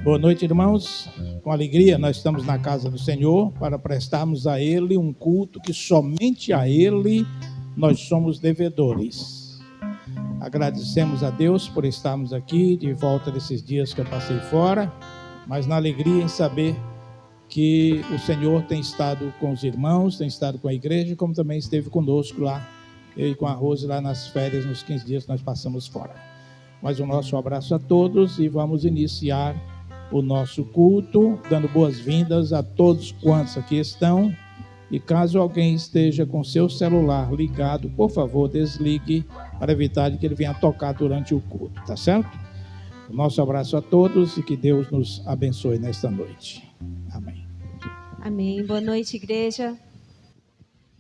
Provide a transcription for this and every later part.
Boa noite, irmãos. Com alegria, nós estamos na casa do Senhor para prestarmos a Ele um culto que somente a Ele nós somos devedores. Agradecemos a Deus por estarmos aqui de volta desses dias que eu passei fora, mas na alegria em saber que o Senhor tem estado com os irmãos, tem estado com a igreja, como também esteve conosco lá, eu e com a Rose lá nas férias, nos 15 dias que nós passamos fora. Mais um nosso abraço a todos e vamos iniciar o nosso culto, dando boas-vindas a todos quantos aqui estão. E caso alguém esteja com seu celular ligado, por favor, desligue para evitar que ele venha tocar durante o culto, tá certo? O nosso abraço a todos e que Deus nos abençoe nesta noite. Amém. Amém. Boa noite, igreja.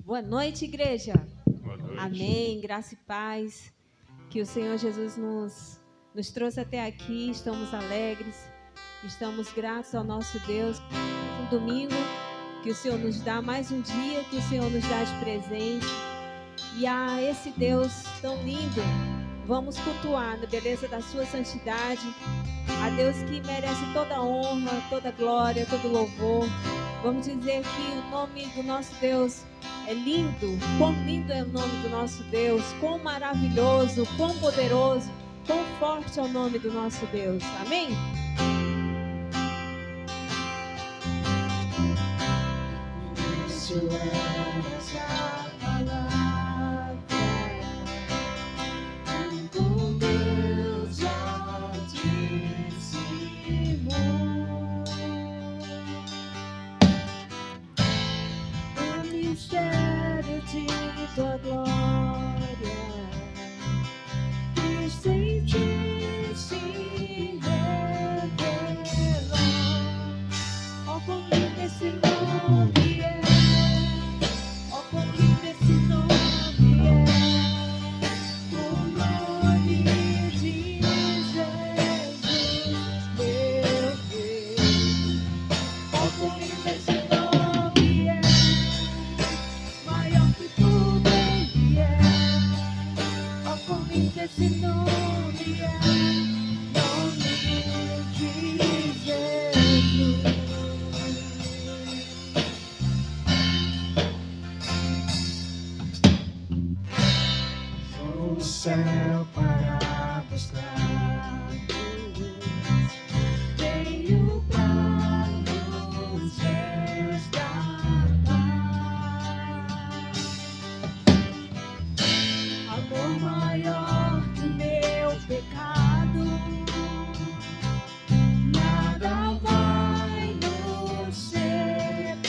Boa noite, igreja. Boa noite. Amém. Graça e paz. Que o Senhor Jesus nos trouxe até aqui. Estamos alegres. Estamos gratos ao nosso Deus. Um domingo que o Senhor nos dá, mais um dia que o Senhor nos dá de presente. E a esse Deus tão lindo, vamos cultuar na beleza da sua santidade. A Deus que merece toda honra, toda glória, todo louvor. Vamos dizer que o nome do nosso Deus é lindo. Quão lindo é o nome do nosso Deus. Quão maravilhoso, quão poderoso, quão forte é o nome do nosso Deus. Amém? Tua glória que sem ti se revela. Ó, quão lindo esse nome é, ó, quão lindo esse nome é, o nome de Jesus, meu Deus. Ó, quão lindo esse nome é, maior que tudo ele é. Ó, quão lindo esse nome é, nome de Jesus. O céu para buscar veio para nos resgatar. Amor maior que meu pecado, nada vai nos separar.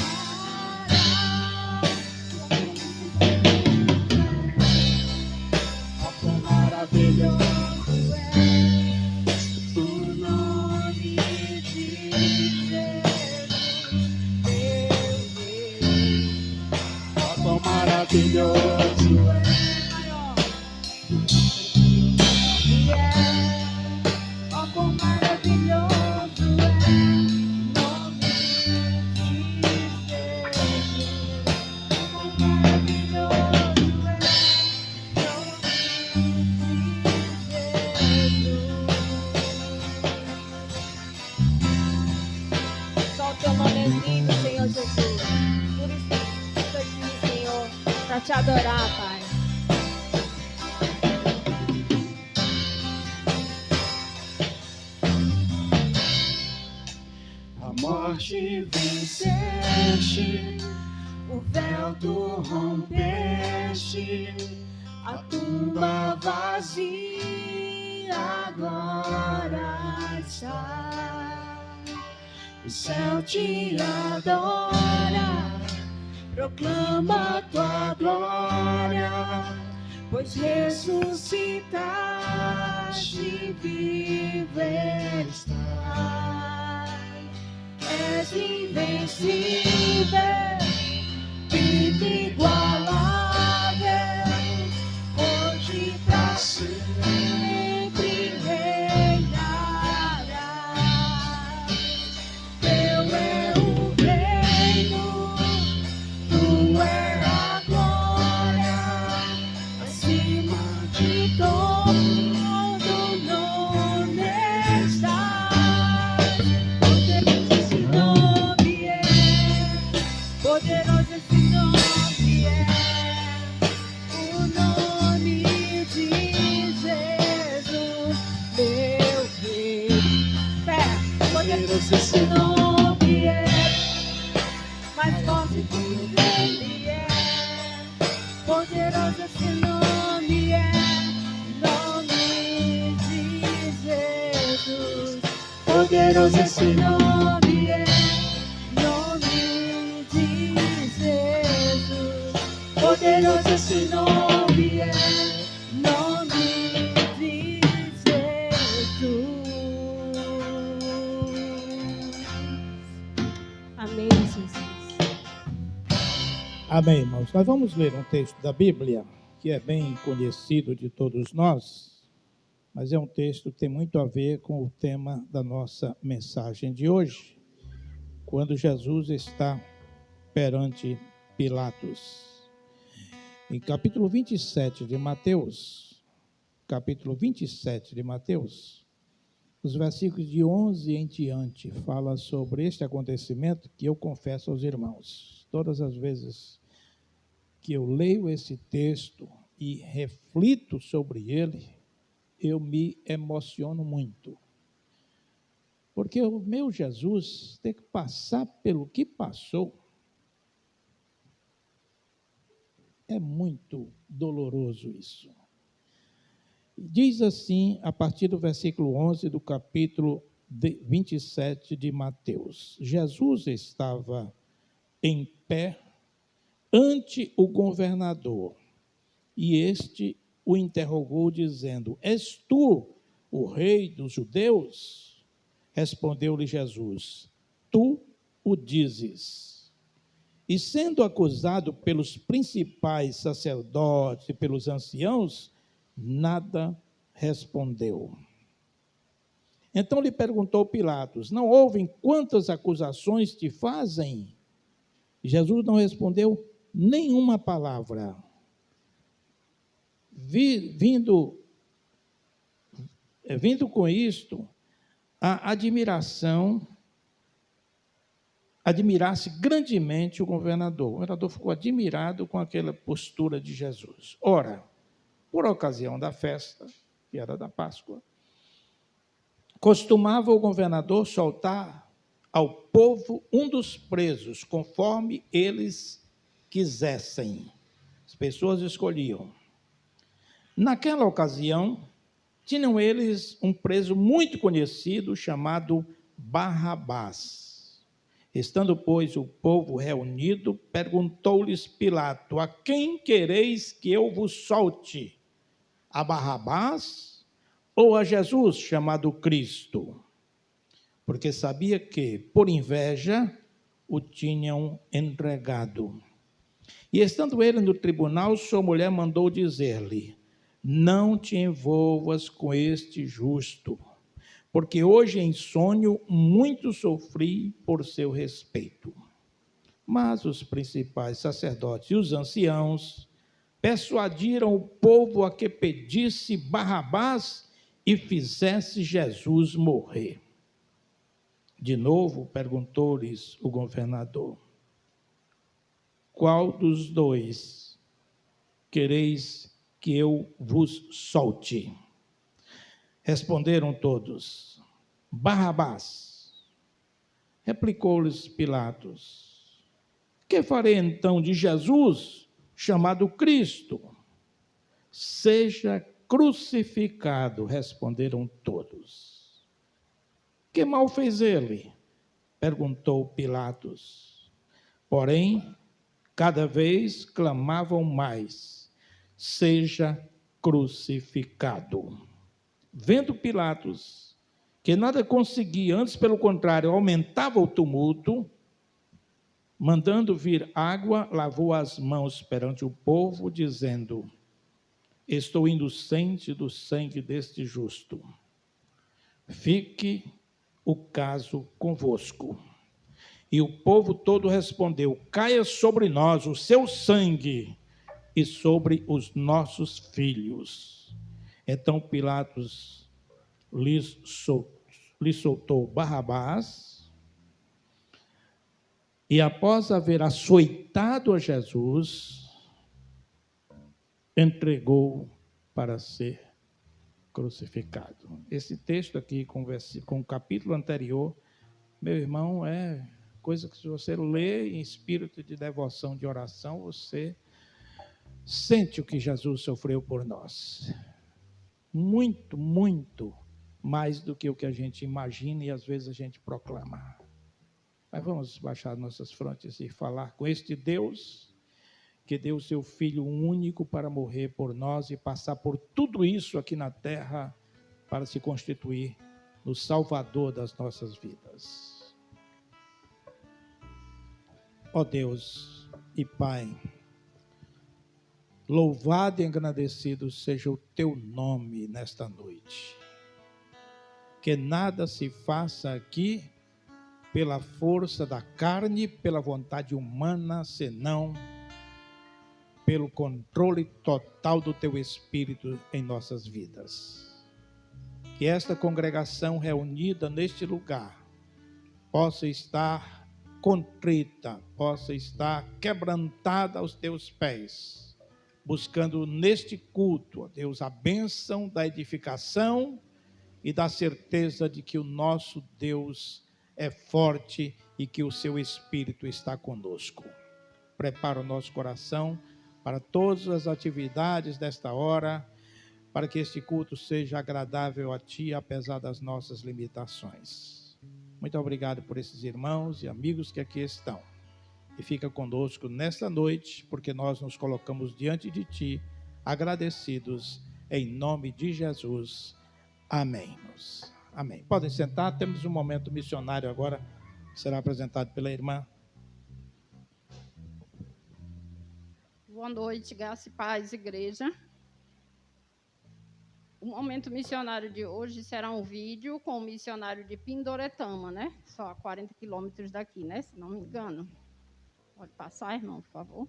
Ó, quão maravilhoso é o nome de Jesus, meu Deus. Ó, quão maravilhoso é. Ó, quão maravilhoso é o nome de Jesus. Ó, quão maravilhoso é o nome de Jesus. Só o teu nome é lindo, Senhor Jesus. Por isso estou aqui, Senhor, para te adorar, Pai. A morte venceste, o véu tu rompeste, a tumba vazia agora está. O céu te adora, proclama tua glória, pois ressuscitaste, vivo estás. És invencível, inigualável, hoje pra sempre reinarás. Teu é o reino, tu é a glória, acima de todo nome está. poderoso esse nome é, mais forte que ele é. Poderoso esse nome é, nome de Jesus. Poderoso esse nome é, nome de Jesus. Poderoso esse nome é, nome de Jesus. Amém, Jesus. Amém, irmãos. Nós vamos ler um texto da Bíblia que é bem conhecido de todos nós, mas é um texto que tem muito a ver com o tema da nossa mensagem de hoje, quando Jesus está perante Pilatos. Em capítulo 27 de Mateus, os versículos de 11 em diante, fala sobre este acontecimento que eu confesso aos irmãos. Todas as vezes que eu leio esse texto e reflito sobre ele, eu me emociono muito. Porque o meu Jesus tem que passar pelo que passou. É muito doloroso isso. Diz assim, a partir do versículo 11 do capítulo 27 de Mateus: Jesus estava em pé ante o governador, e este o interrogou, dizendo: És tu o rei dos judeus? Respondeu-lhe Jesus: Tu o dizes. E sendo acusado pelos principais sacerdotes e pelos anciãos, nada respondeu. Então lhe perguntou Pilatos: Não ouvem quantas acusações te fazem? Jesus não respondeu nenhuma palavra. Vindo com isto, a admirasse grandemente o governador. O governador ficou admirado com aquela postura de Jesus. Ora, por ocasião da festa, que era da Páscoa, costumava o governador soltar ao povo um dos presos, conforme eles quisessem. As pessoas escolhiam. Naquela ocasião, tinham eles um preso muito conhecido, chamado Barrabás. Estando, pois, o povo reunido, perguntou-lhes Pilato: A quem quereis que eu vos solte? A Barrabás ou a Jesus, chamado Cristo? Porque sabia que, por inveja, o tinham entregado. E estando ele no tribunal, sua mulher mandou dizer-lhe: Não te envolvas com este justo, porque hoje em sonho muito sofri por seu respeito. Mas os principais sacerdotes e os anciãos persuadiram o povo a que pedisse Barrabás e fizesse Jesus morrer. De novo perguntou-lhes o governador: Qual dos dois quereis que eu vos solte? Responderam todos: Barrabás. Replicou-lhes Pilatos: Que farei então de Jesus, chamado Cristo? Seja crucificado, responderam todos. Que mal fez ele? Perguntou Pilatos. Porém, cada vez clamavam mais: Seja crucificado. Vendo Pilatos que nada conseguia, antes pelo contrário, aumentava o tumulto, mandando vir água, lavou as mãos perante o povo, dizendo: Estou inocente do sangue deste justo. Fique o caso convosco. E o povo todo respondeu: Caia sobre nós o seu sangue e sobre os nossos filhos. Então Pilatos lhe soltou Barrabás, e após haver açoitado a Jesus, entregou para ser crucificado. Esse texto aqui, com o capítulo anterior, meu irmão, é coisa que se você lê em espírito de devoção, de oração, você sente o que Jesus sofreu por nós. Muito, muito mais do que o que a gente imagina e às vezes a gente proclama. Mas vamos baixar nossas frontes e falar com este Deus que deu o seu Filho único para morrer por nós e passar por tudo isso aqui na terra para se constituir no Salvador das nossas vidas. Ó Deus e Pai, louvado e engrandecido seja o teu nome nesta noite. Que nada se faça aqui pela força da carne, pela vontade humana, senão pelo controle total do teu Espírito em nossas vidas. Que esta congregação reunida neste lugar possa estar contrita, possa estar quebrantada aos teus pés, buscando neste culto, ó Deus, a bênção da edificação e da certeza de que o nosso Deus é forte e que o seu Espírito está conosco. Prepara o nosso coração para todas as atividades desta hora, para que este culto seja agradável a Ti, apesar das nossas limitações. Muito obrigado por esses irmãos e amigos que aqui estão. E fica conosco nesta noite, porque nós nos colocamos diante de Ti, agradecidos, em nome de Jesus. Amém. Amém. Podem sentar, temos um momento missionário agora, que será apresentado pela irmã. Boa noite, graça e paz, igreja. O momento missionário de hoje será um vídeo com o missionário de Pindoretama, né? Só a 40 quilômetros daqui, né? Se não me engano. Pode passar, irmão, por favor.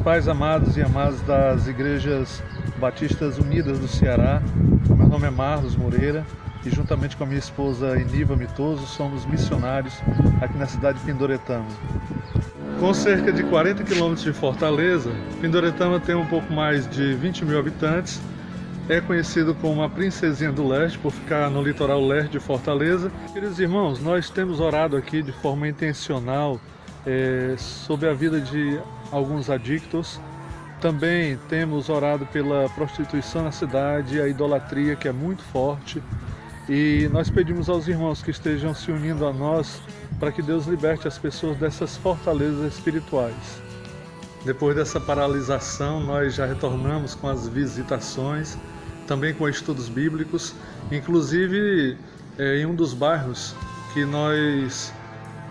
Pais amados e amadas das Igrejas Batistas Unidas do Ceará, meu nome é Marlos Moreira e juntamente com a minha esposa Eniva Mitoso somos missionários aqui na cidade de Pindoretama. Com cerca de 40 quilômetros de Fortaleza, Pindoretama tem um pouco mais de 20 mil habitantes, é conhecido como a Princesinha do Leste por ficar no litoral leste de Fortaleza. Queridos irmãos, nós temos orado aqui de forma intencional sobre a vida de alguns adictos. Também temos orado pela prostituição na cidade, a idolatria que é muito forte, e nós pedimos aos irmãos que estejam se unindo a nós para que Deus liberte as pessoas dessas fortalezas espirituais. Depois dessa paralisação, nós já retornamos com as visitações, também com estudos bíblicos, inclusive em um dos bairros que nós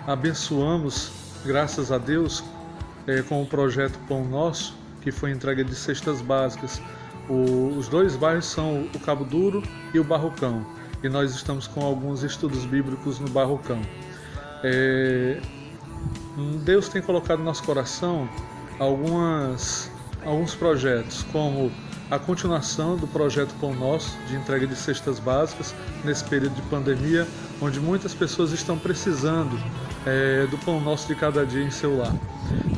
abençoamos, graças a Deus, com o projeto Pão Nosso, que foi entrega de cestas básicas. Os dois bairros são o Cabo Duro e o Barrocão, e nós estamos com alguns estudos bíblicos no Barrocão. Deus tem colocado no nosso coração alguns projetos, como a continuação do projeto Pão Nosso, de entrega de cestas básicas, nesse período de pandemia, onde muitas pessoas estão precisando do Pão Nosso de cada dia em seu lar.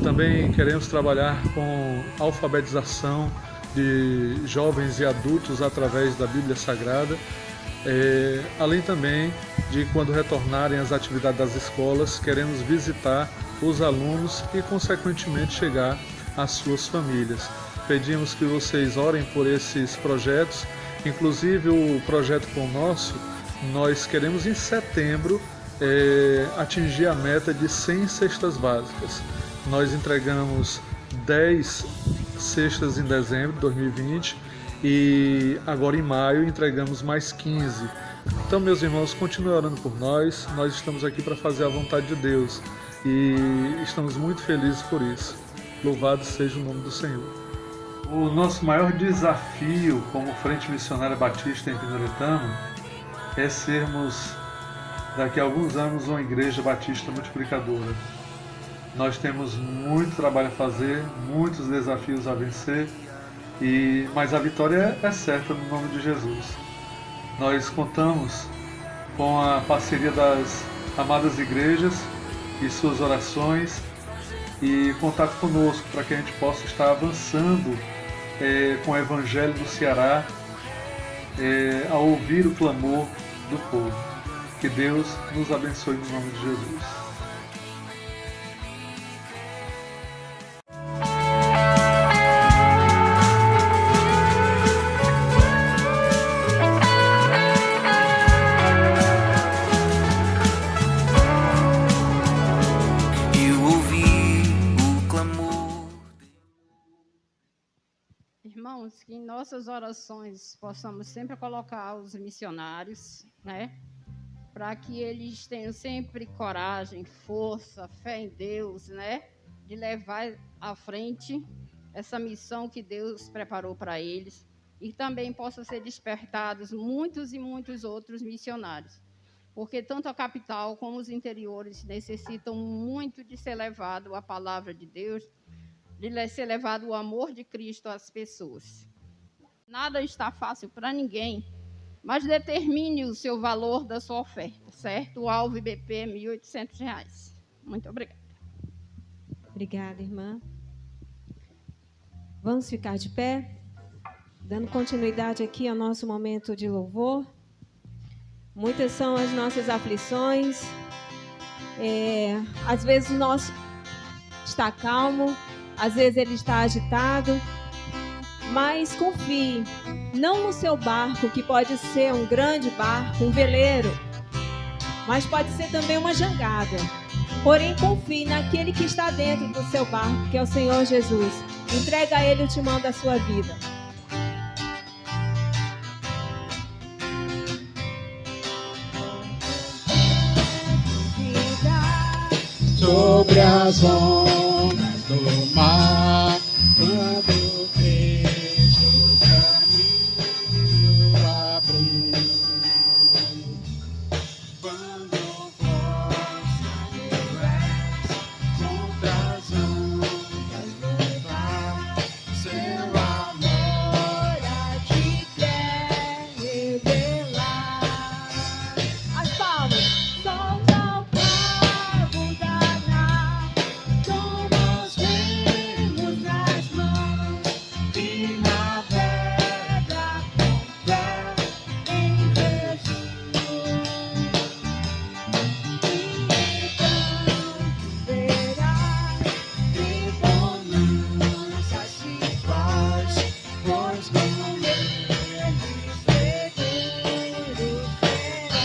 Também queremos trabalhar com alfabetização de jovens e adultos através da Bíblia Sagrada, além também de, quando retornarem às atividades das escolas, queremos visitar os alunos e, consequentemente, chegar às suas famílias. Pedimos que vocês orem por esses projetos, inclusive o projeto Pão Nosso. Nós queremos em setembro atingir a meta de 100 cestas básicas. Nós entregamos 10 cestas em dezembro de 2020 e agora em maio entregamos mais 15. Então, meus irmãos, continuem orando por nós. Nós estamos aqui para fazer a vontade de Deus e estamos muito felizes por isso. Louvado seja o nome do Senhor. O nosso maior desafio como Frente Missionária Batista em Pindoretama é sermos, daqui a alguns anos, uma igreja batista multiplicadora. Nós temos muito trabalho a fazer, muitos desafios a vencer, mas a vitória é certa no nome de Jesus. Nós contamos com a parceria das amadas igrejas e suas orações, e contar conosco para que a gente possa estar avançando com o Evangelho do Ceará, a ouvir o clamor do povo. Que Deus nos abençoe no nome de Jesus. Irmãos, que em nossas orações possamos sempre colocar os missionários, né? Para que eles tenham sempre coragem, força, fé em Deus, né? De levar à frente essa missão que Deus preparou para eles. E também possam ser despertados muitos e muitos outros missionários. Porque tanto a capital como os interiores necessitam muito de ser levado a palavra de Deus, de ser levado o amor de Cristo às pessoas. Nada está fácil para ninguém, mas determine o seu valor da sua oferta, certo? O alvo IBP é R$ 1.800. Muito obrigada. Obrigada, irmã. Vamos ficar de pé, dando continuidade aqui ao nosso momento de louvor. Muitas são as nossas aflições. Às vezes o nosso está calmo, às vezes ele está agitado, mas confie, não no seu barco, que pode ser um grande barco, um veleiro, mas pode ser também uma jangada. Porém, confie naquele que está dentro do seu barco, que é o Senhor Jesus. Entrega a Ele o timão da sua vida. Sobre as ondas do mar, quando Cristo o caminho abriu, quando força tivesse contra as ondas do mar, seu amor a ti quer revelar. As palmas. Solta o cabo danado, toma os remos nas mãos e navega com fé em Jesus. E então verás que bonança se faz, pois com ele seguro será.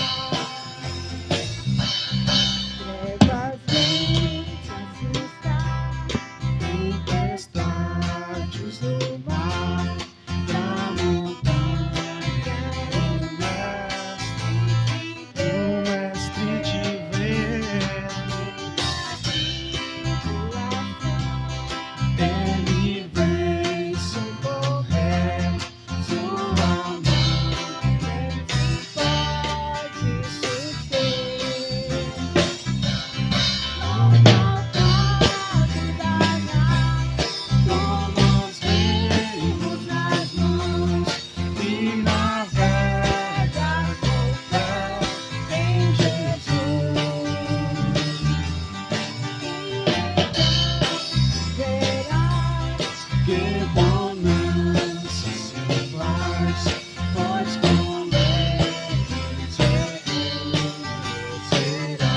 Trevas vêm te assustar, tempestades do mar, da montanha o mestre te vê. Ele vem socorrer, sua mão pode suster. Toma os remos nas mãos e navega com fé em Jesus. Verás que bonança se faz, pois com ele seguro será.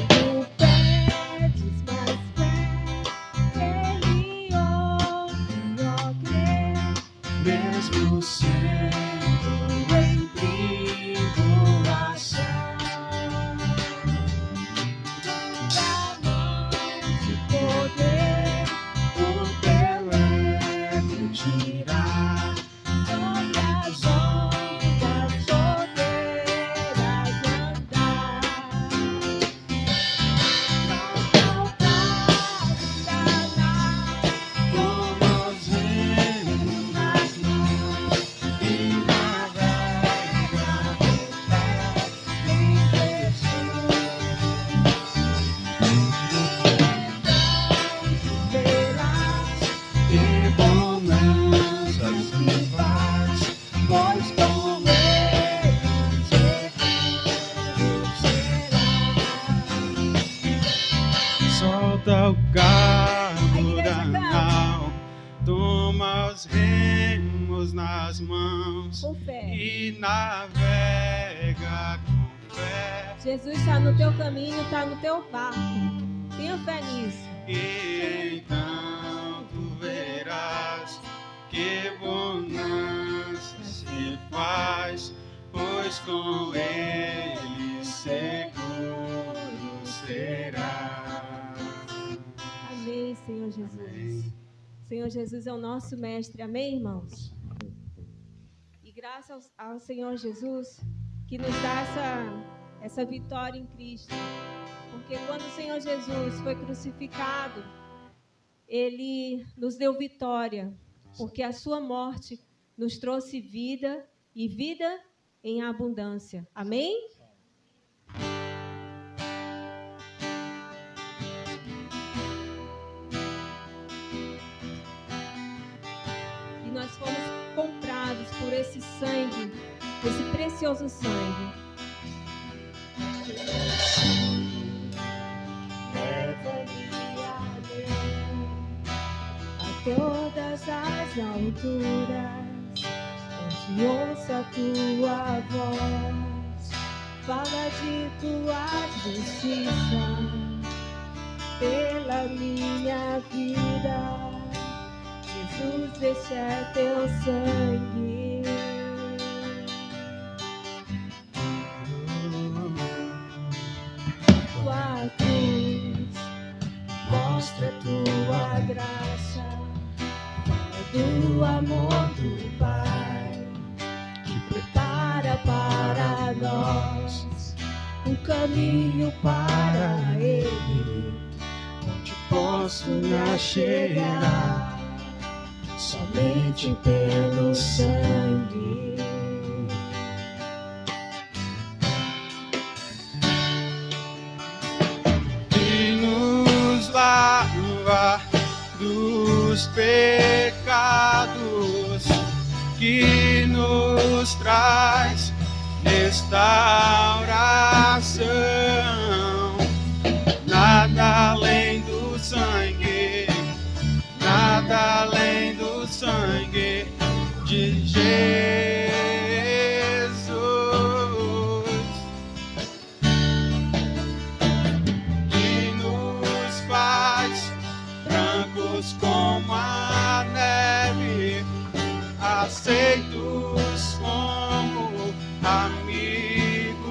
Tu pedes mais fé, Ele ouve, ó crer, mesmo sendo em tribulação. Da mão de poder, o teu ego tirar, sobre as ondas poderás andar. Toma os remos nas mãos e navega com fé em Jesus. Então verás que bonanças Jesus nas mãos com fé. e navega com fé. Jesus está no teu caminho, está no teu barco. Tenha fé nisso. E então tu verás que bonança se faz, pois com ele seguro será. Amém, Senhor Jesus. Amém. Senhor Jesus é o nosso mestre. Amém, irmãos? E graças ao Senhor Jesus que nos dá essa vitória em Cristo. Porque quando o Senhor Jesus foi crucificado, Ele nos deu vitória. Porque a sua morte nos trouxe vida e vida em abundância. Amém? E nós fomos comprados por esse sangue, esse precioso sangue. Leva-me a todas as alturas, onde ouço a tua voz, fala de tua justiça pela minha vida. Jesus, este é teu sangue. Tua cruz mostra tua graça, fala do amor do Pai, que prepara para nós um caminho para Ele, onde posso me achegar somente pelo sangue. Que nos lava dos pecados, que nos traz restauração. Nada além do sangue, nada além do sangue de Jesus. Que nos faz brancos como a neve, aceitos como amigos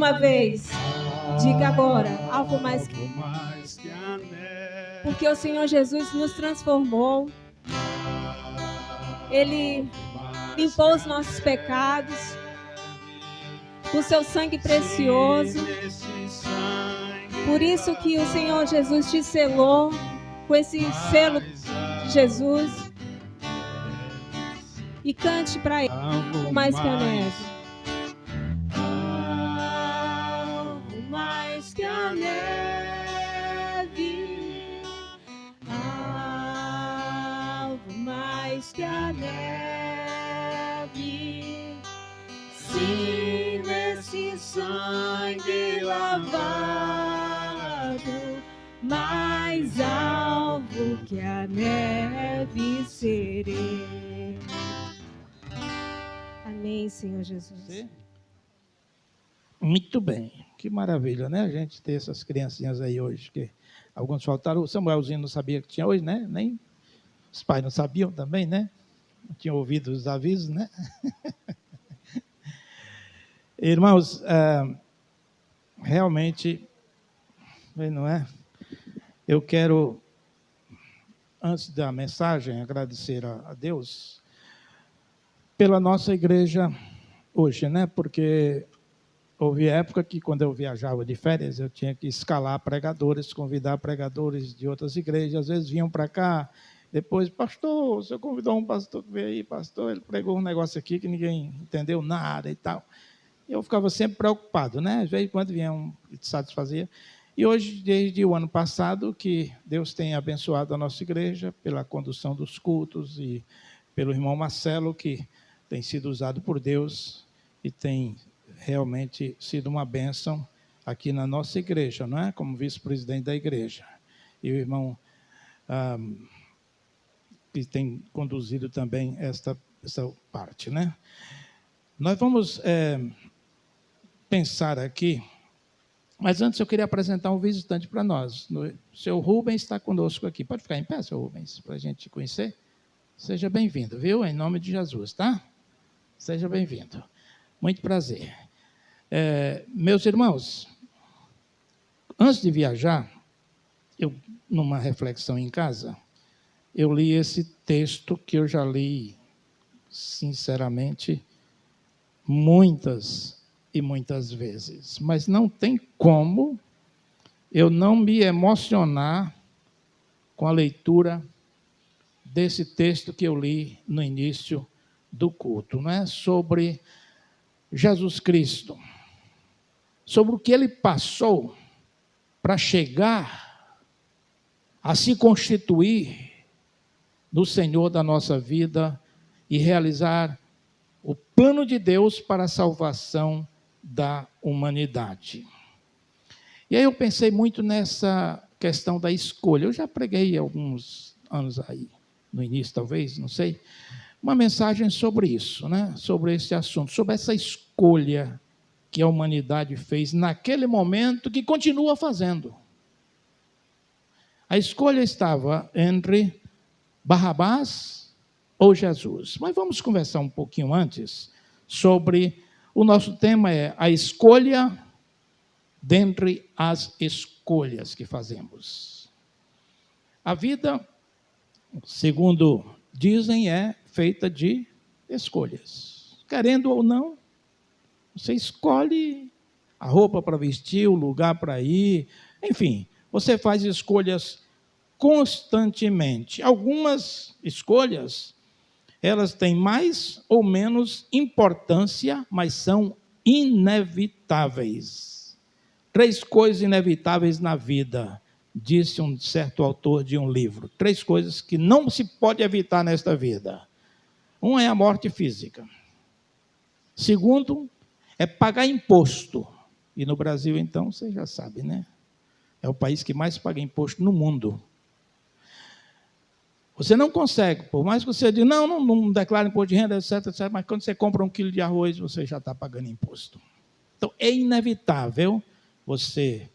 uma vez. Diga agora, alvo mais que... que a neve. Porque o Senhor Jesus nos transformou. Ele limpou os nossos pecados com seu sangue precioso. Por isso que o Senhor Jesus te selou com esse selo de Jesus. E cante para Ele, alvo mais que a neve. Alvo mais que a neve. Alvo mais que a neve. Sim, nesse sangue lavado, mais alvo que a neve serei. Amém, Senhor Jesus. Muito bem, que maravilha, né? A gente ter essas criancinhas aí hoje, que alguns faltaram. O Samuelzinho não sabia que tinha hoje, né? Nem os pais não sabiam também, né? Não tinham ouvido os avisos, né? Irmãos, realmente, não é? Eu quero, antes da mensagem, agradecer a Deus pela nossa igreja hoje, né? Porque houve época que, quando eu viajava de férias, eu tinha que escalar pregadores, convidar pregadores de outras igrejas. Às vezes vinham para cá, depois, pastor, o senhor convidou um pastor que veio aí, pastor, ele pregou um negócio aqui que ninguém entendeu nada e tal. Eu ficava sempre preocupado, né? Às vezes, quando vinha um, te satisfazia. E hoje, desde o ano passado, que Deus tem abençoado a nossa igreja pela condução dos cultos e pelo irmão Marcelo, que tem sido usado por Deus e tem realmente sido uma bênção aqui na nossa igreja, não é? Como vice-presidente da igreja. E o irmão que tem conduzido também essa parte, né? Nós vamos pensar aqui, mas antes eu queria apresentar um visitante para nós. O seu Rubens está conosco aqui. Pode ficar em pé, seu Rubens, para a gente te conhecer? Seja bem-vindo, viu? Em nome de Jesus, tá? Seja bem-vindo. Muito prazer. Meus irmãos, antes de viajar, eu, numa reflexão em casa, eu li esse texto que eu já li, sinceramente, muitas e muitas vezes. Mas não tem como eu não me emocionar com a leitura desse texto que eu li no início do culto, não é? Sobre Jesus Cristo, sobre o que ele passou para chegar a se constituir no Senhor da nossa vida e realizar o plano de Deus para a salvação da humanidade. E aí eu pensei muito nessa questão da escolha. Eu já preguei alguns anos aí, no início talvez, não sei, uma mensagem sobre isso, né? Sobre esse assunto, sobre essa escolha que a humanidade fez naquele momento, que continua fazendo. A escolha estava entre Barrabás ou Jesus. Mas vamos conversar um pouquinho antes sobre, o nosso tema é a escolha dentre as escolhas que fazemos. A vida, segundo dizem, é feita de escolhas. Querendo ou não, você escolhe a roupa para vestir, o lugar para ir, enfim, você faz escolhas constantemente. Algumas escolhas, elas têm mais ou menos importância, mas são inevitáveis. 3 coisas inevitáveis na vida, disse um certo autor de um livro. 3 coisas que não se pode evitar nesta vida. Uma é a morte física. Segundo, é pagar imposto. E no Brasil, então, você já sabe, né? É o país que mais paga imposto no mundo. Você não consegue, por mais que você diga, não declara imposto de renda, etc, etc, mas quando você compra 1 quilo de arroz, você já está pagando imposto. Então, é inevitável você,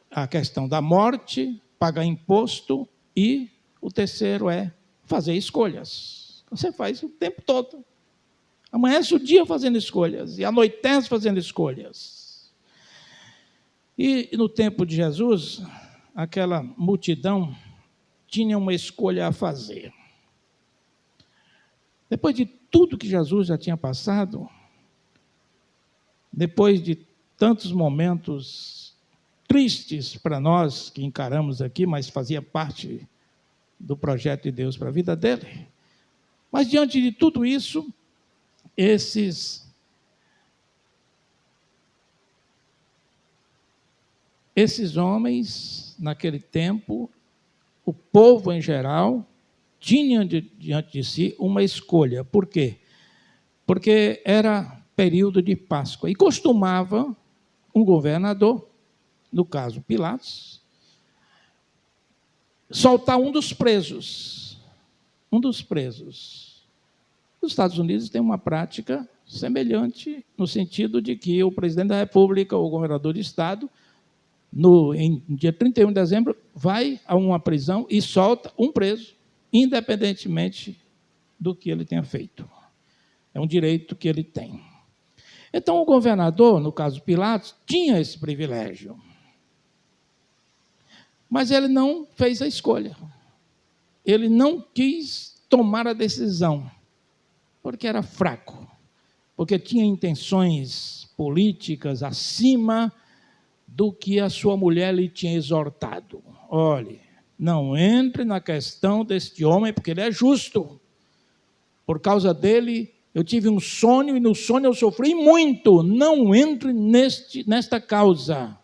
a questão da morte, pagar imposto, e o terceiro é fazer escolhas. Você faz o tempo todo. Amanhece o dia fazendo escolhas, e anoitece fazendo escolhas. E no tempo de Jesus, aquela multidão tinha uma escolha a fazer. Depois de tudo que Jesus já tinha passado, depois de tantos momentos tristes para nós que encaramos aqui, mas fazia parte do projeto de Deus para a vida dele. Mas diante de tudo isso, esses homens, naquele tempo, o povo em geral, tinham diante de si uma escolha. Por quê? Porque era período de Páscoa. E costumava um governador, no caso Pilatos, soltar um dos presos. Um dos presos. Os Estados Unidos têm uma prática semelhante, no sentido de que o presidente da República, ou o governador de estado, em dia 31 de dezembro, vai a uma prisão e solta um preso, independentemente do que ele tenha feito. É um direito que ele tem. Então, o governador, no caso Pilatos, tinha esse privilégio. Mas ele não fez a escolha. Ele não quis tomar a decisão, porque era fraco, porque tinha intenções políticas acima do que a sua mulher lhe tinha exortado. Olhe, não entre na questão deste homem, porque ele é justo. Por causa dele, eu tive um sonho, e no sonho eu sofri muito. Não entre nesta causa.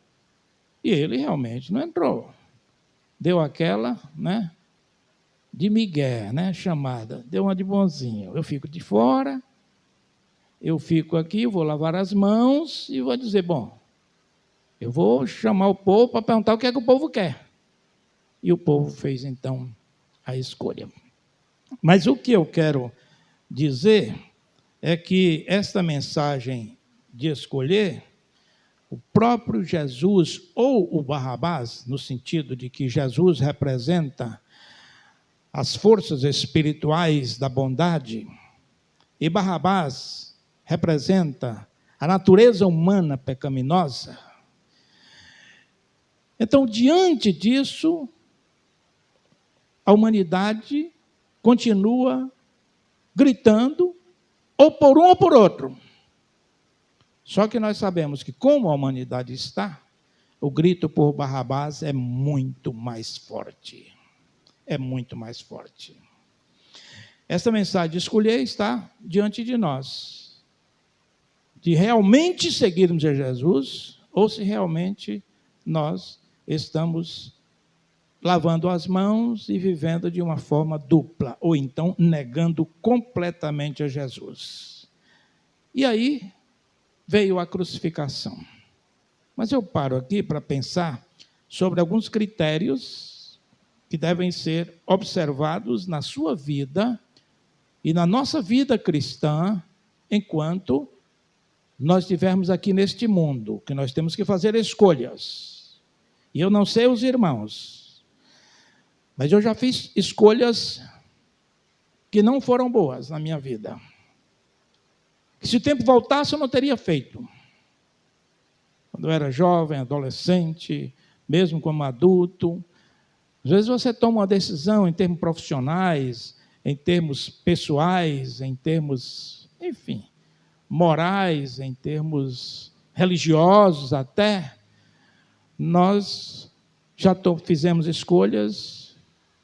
E ele realmente não entrou. Deu aquela, de migué, chamada. Deu uma de bonzinho. Eu fico de fora, eu fico aqui, vou lavar as mãos e vou dizer, bom, eu vou chamar o povo para perguntar o que é que o povo quer. E o povo fez, então, a escolha. Mas o que eu quero dizer é que esta mensagem de escolher, o próprio Jesus, ou o Barrabás, no sentido de que Jesus representa as forças espirituais da bondade, e Barrabás representa a natureza humana pecaminosa. Então, diante disso, a humanidade continua gritando, ou por um ou por outro. Só que nós sabemos que, como a humanidade está, o grito por Barrabás é muito mais forte. É muito mais forte. Esta mensagem de escolher está diante de nós. De realmente seguirmos a Jesus, ou se realmente nós estamos lavando as mãos e vivendo de uma forma dupla, ou então negando completamente a Jesus. E aí veio a crucificação. Mas eu paro aqui para pensar sobre alguns critérios que devem ser observados na sua vida e na nossa vida cristã, enquanto nós estivermos aqui neste mundo, que nós temos que fazer escolhas. E eu não sei os irmãos, mas eu já fiz escolhas que não foram boas na minha vida. Que se o tempo voltasse, eu não teria feito. Quando eu era jovem, adolescente, mesmo como adulto, às vezes você toma uma decisão em termos profissionais, em termos pessoais, em termos, enfim, morais, em termos religiosos até. Nós já fizemos escolhas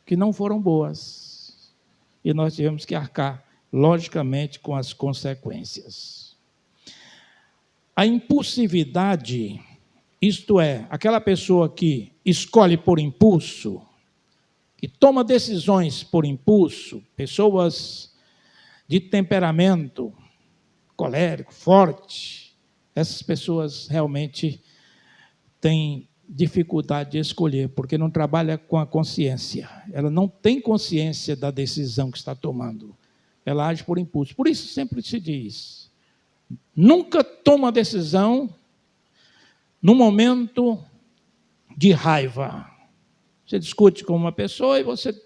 que não foram boas. E nós tivemos que arcar, logicamente, com as consequências. A impulsividade, isto é, aquela pessoa que escolhe por impulso, que toma decisões por impulso, pessoas de temperamento colérico, forte, essas pessoas realmente têm dificuldade de escolher, porque não trabalha com a consciência. Ela não tem consciência da decisão que está tomando. Ela age por impulso. Por isso sempre se diz, nunca toma decisão no momento de raiva. Você discute com uma pessoa e você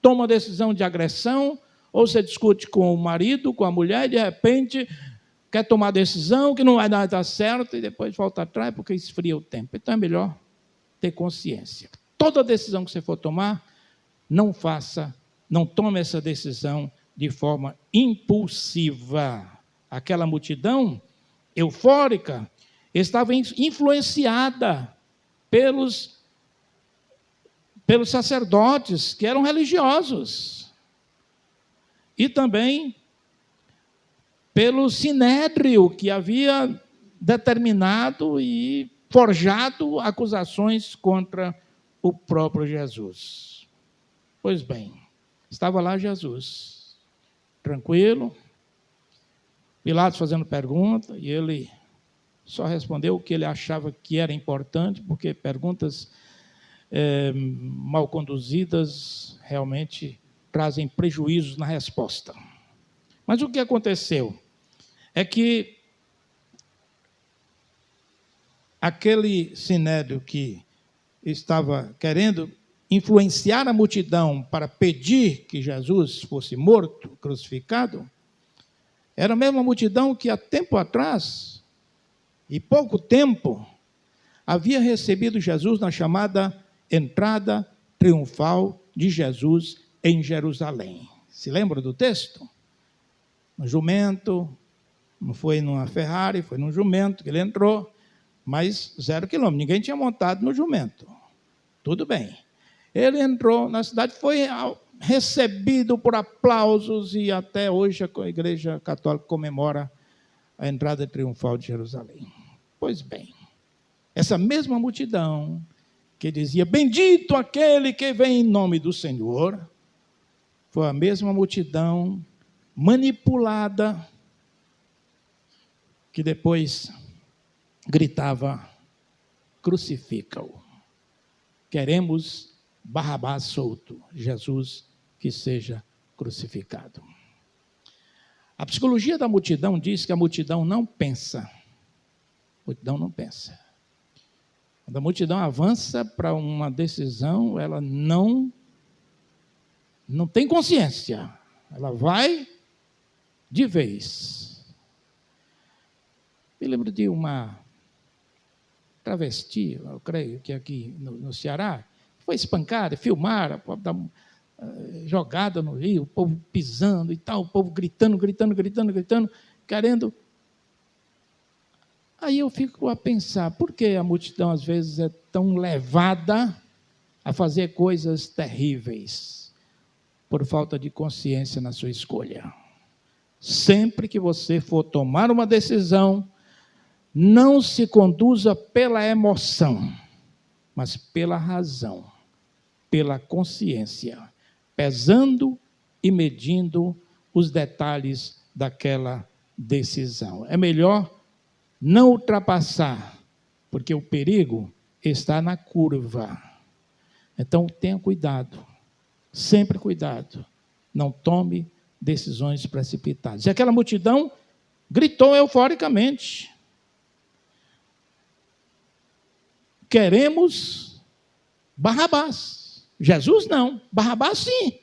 toma a decisão de agressão ou você discute com o marido, com a mulher, e de repente quer tomar decisão que não vai dar certo, e depois volta atrás porque esfria o tempo. Então é melhor ter consciência. Toda decisão que você for tomar, não tome essa decisão de forma impulsiva. Aquela multidão eufórica estava influenciada pelos sacerdotes que eram religiosos e também pelo sinédrio que havia determinado e forjado acusações contra o próprio Jesus. Pois bem, estava lá Jesus, tranquilo, Pilatos fazendo pergunta, e ele só respondeu o que ele achava que era importante, porque perguntas mal conduzidas realmente trazem prejuízos na resposta. Mas o que aconteceu é que aquele sinédrio que estava querendo influenciar a multidão para pedir que Jesus fosse morto, crucificado, era a mesma multidão que há tempo atrás, e pouco tempo, havia recebido Jesus na chamada entrada triunfal de Jesus em Jerusalém. Se lembra do texto? No jumento, não foi numa Ferrari, foi num jumento que ele entrou, mas 0 quilômetro, ninguém tinha montado no jumento. Tudo bem. Ele entrou na cidade, foi recebido por aplausos, e até hoje a Igreja Católica comemora a entrada triunfal de Jerusalém. Pois bem, essa mesma multidão que dizia, bendito aquele que vem em nome do Senhor, foi a mesma multidão manipulada que depois gritava, crucifica-o. Queremos Barrabás solto, Jesus que seja crucificado. A psicologia da multidão diz que a multidão não pensa. A multidão não pensa. Quando a multidão avança para uma decisão, ela não tem consciência. Ela vai de vez. Me lembro de uma travesti, eu creio que aqui no Ceará, foi espancada, filmaram, jogada no rio, o povo pisando e tal, o povo gritando, querendo. Aí eu fico a pensar, por que a multidão às vezes é tão levada a fazer coisas terríveis? Por falta de consciência na sua escolha. Sempre que você for tomar uma decisão, não se conduza pela emoção, mas pela razão, pela consciência, pesando e medindo os detalhes daquela decisão. É melhor não ultrapassar, porque o perigo está na curva. Então, tenha cuidado, sempre cuidado, não tome decisões precipitadas. E aquela multidão gritou euforicamente, queremos Barrabás. Jesus não, Barrabás sim.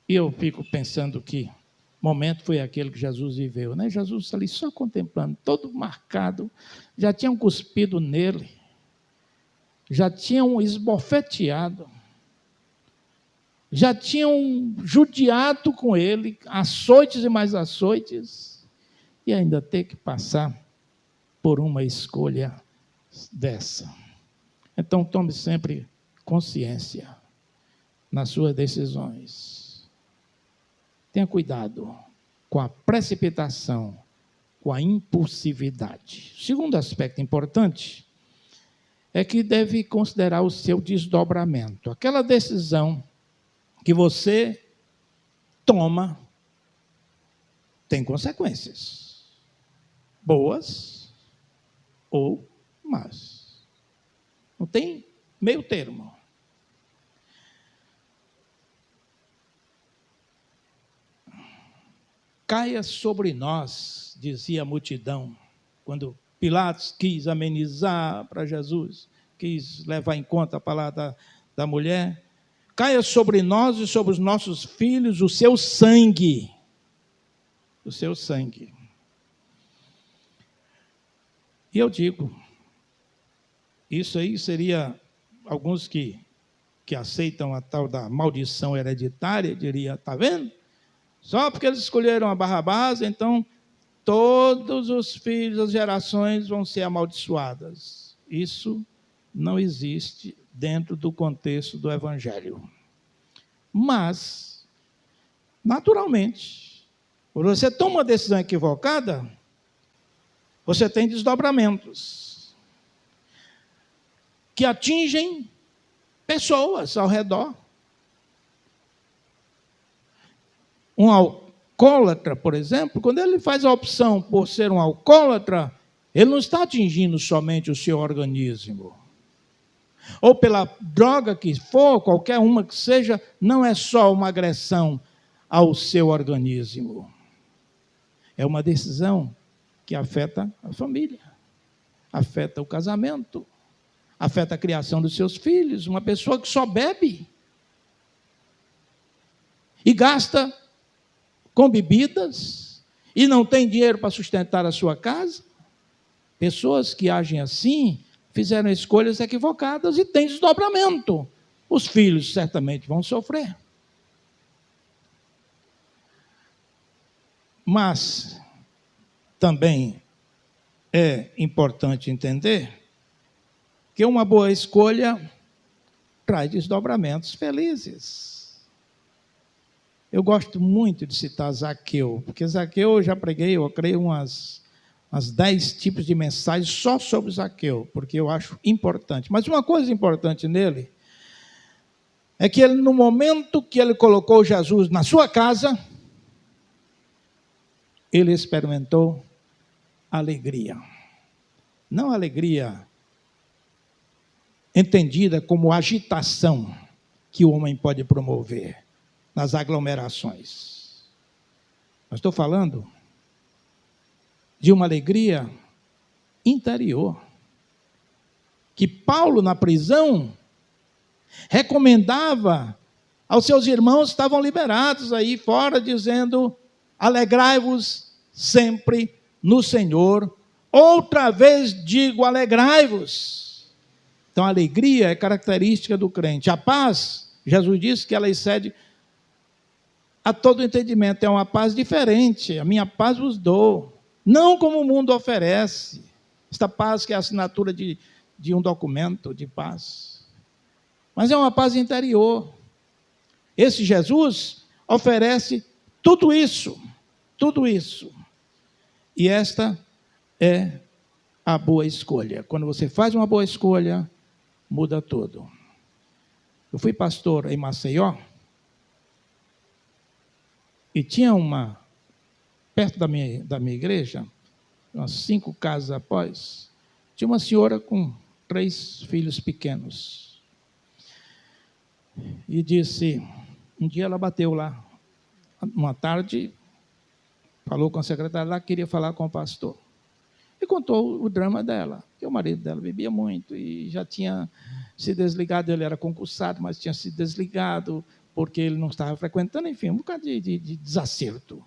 E eu fico pensando que momento foi aquele que Jesus viveu, né? Jesus ali só contemplando, todo marcado, já tinham cuspido nele, já tinham esbofeteado, já tinham judiado com ele, açoites e mais açoites, e ainda ter que passar por uma escolha dessa. Então, tome sempre consciência nas suas decisões. Tenha cuidado com a precipitação, com a impulsividade. O segundo aspecto importante é que deve considerar o seu desdobramento. Aquela decisão que você toma tem consequências, boas ou más. Não tem meio termo. Caia sobre nós, dizia a multidão, quando Pilatos quis amenizar para Jesus, quis levar em conta a palavra da mulher, caia sobre nós e sobre os nossos filhos o seu sangue. O seu sangue. E eu digo, isso aí seria, alguns que aceitam a tal da maldição hereditária, diria, está vendo? Só porque eles escolheram a Barrabás, então todos os filhos, as gerações vão ser amaldiçoadas. Isso não existe dentro do contexto do Evangelho. Mas, naturalmente, quando você toma uma decisão equivocada, você tem desdobramentos que atingem pessoas ao redor. Um alcoólatra, por exemplo, quando ele faz a opção por ser um alcoólatra, ele não está atingindo somente o seu organismo. Ou pela droga que for, qualquer uma que seja, não é só uma agressão ao seu organismo. É uma decisão que afeta a família, afeta o casamento, afeta a criação dos seus filhos. Uma pessoa que só bebe e gasta com bebidas e não tem dinheiro para sustentar a sua casa. Pessoas que agem assim fizeram escolhas equivocadas e têm desdobramento. Os filhos certamente vão sofrer. Mas também é importante entender que uma boa escolha traz desdobramentos felizes. Eu gosto muito de citar Zaqueu, porque Zaqueu eu já preguei, eu creio, umas 10 tipos de mensagens só sobre Zaqueu, porque eu acho importante. Mas uma coisa importante nele é que ele, no momento que ele colocou Jesus na sua casa, ele experimentou alegria. Não alegria entendida como agitação que o homem pode promover nas aglomerações. Mas estou falando de uma alegria interior, que Paulo, na prisão, recomendava aos seus irmãos que estavam liberados aí fora, dizendo: alegrai-vos sempre no Senhor. Outra vez digo, alegrai-vos. Então, a alegria é característica do crente. A paz, Jesus disse que ela excede a todo entendimento. É uma paz diferente. A minha paz vos dou. Não como o mundo oferece. Esta paz que é a assinatura de um documento de paz. Mas é uma paz interior. Esse Jesus oferece tudo isso. Tudo isso. E esta é a boa escolha. Quando você faz uma boa escolha, muda tudo. Eu fui pastor em Maceió e tinha perto da minha igreja, umas 5 casas após, tinha uma senhora com 3 filhos pequenos. E disse, um dia ela bateu lá, uma tarde, falou com a secretária lá, queria falar com o pastor. E contou o drama dela, que o marido dela bebia muito e já tinha se desligado, ele era concursado, mas tinha se desligado porque ele não estava frequentando, enfim, um bocado de desacerto.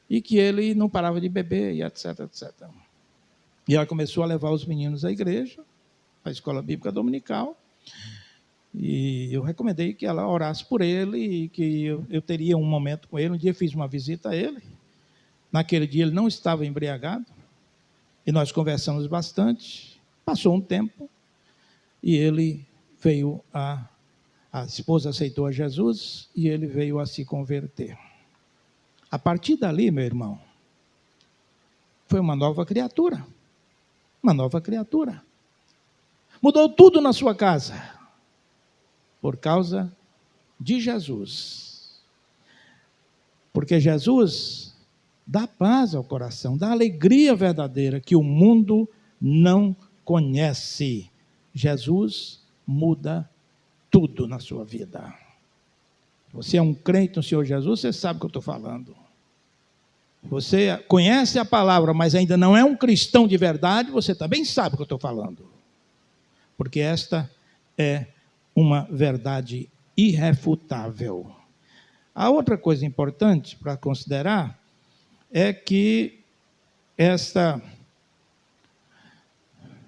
E que ele não parava de beber, e etc, etc. E ela começou a levar os meninos à igreja, à escola bíblica dominical, e eu recomendei que ela orasse por ele, e que eu teria um momento com ele. Um dia fiz uma visita a ele, naquele dia ele não estava embriagado, e nós conversamos bastante. Passou um tempo, e ele veio a esposa aceitou a Jesus, e ele veio a se converter. A partir dali, meu irmão, foi uma nova criatura. Uma nova criatura. Mudou tudo na sua casa. Por causa de Jesus. Porque Jesus dá paz ao coração, dá alegria verdadeira que o mundo não conhece. Jesus muda tudo na sua vida. Você é um crente no Senhor Jesus, você sabe o que eu estou falando. Você conhece a palavra, mas ainda não é um cristão de verdade, você também sabe o que eu estou falando. Porque esta é uma verdade irrefutável. A outra coisa importante para considerar é que esta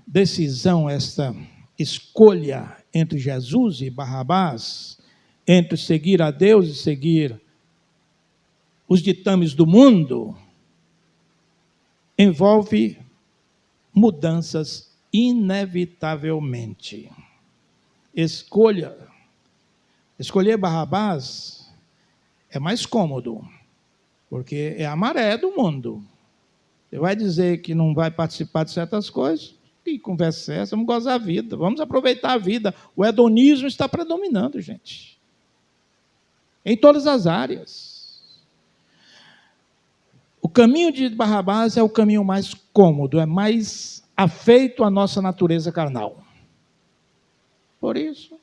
decisão, esta escolha entre Jesus e Barrabás, entre seguir a Deus e seguir os ditames do mundo, envolve mudanças inevitavelmente. Escolher Barrabás é mais cômodo, porque é a maré do mundo. Você vai dizer que não vai participar de certas coisas? Que conversa é essa? Vamos gozar a vida, vamos aproveitar a vida. O hedonismo está predominando, gente, em todas as áreas. O caminho de Barrabás é o caminho mais cômodo, é mais afeito à nossa natureza carnal. Por isso,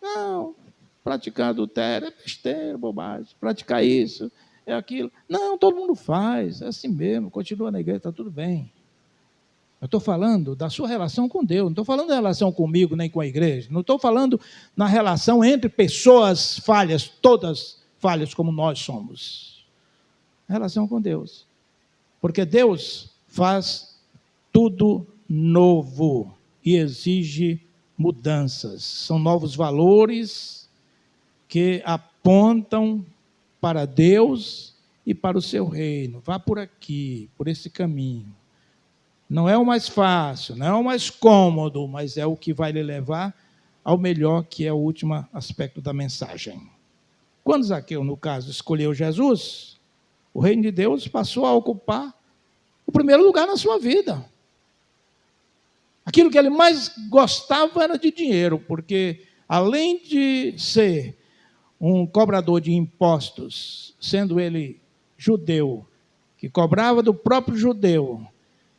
não, praticar adultério é besteira, bobagem, praticar isso, é aquilo. Não, todo mundo faz, é assim mesmo, continua na igreja, está tudo bem. Eu estou falando da sua relação com Deus, não estou falando da relação comigo nem com a igreja, não estou falando na relação entre pessoas falhas, todas falhas como nós somos. A relação com Deus. Porque Deus faz tudo novo e exige mudanças. São novos valores que apontam para Deus e para o seu reino. Vá por aqui, por esse caminho. Não é o mais fácil, não é o mais cômodo, mas é o que vai lhe levar ao melhor, que é o último aspecto da mensagem. Quando Zaqueu, no caso, escolheu Jesus, o reino de Deus passou a ocupar o primeiro lugar na sua vida. Aquilo que ele mais gostava era de dinheiro, porque além de ser um cobrador de impostos, sendo ele judeu, que cobrava do próprio judeu,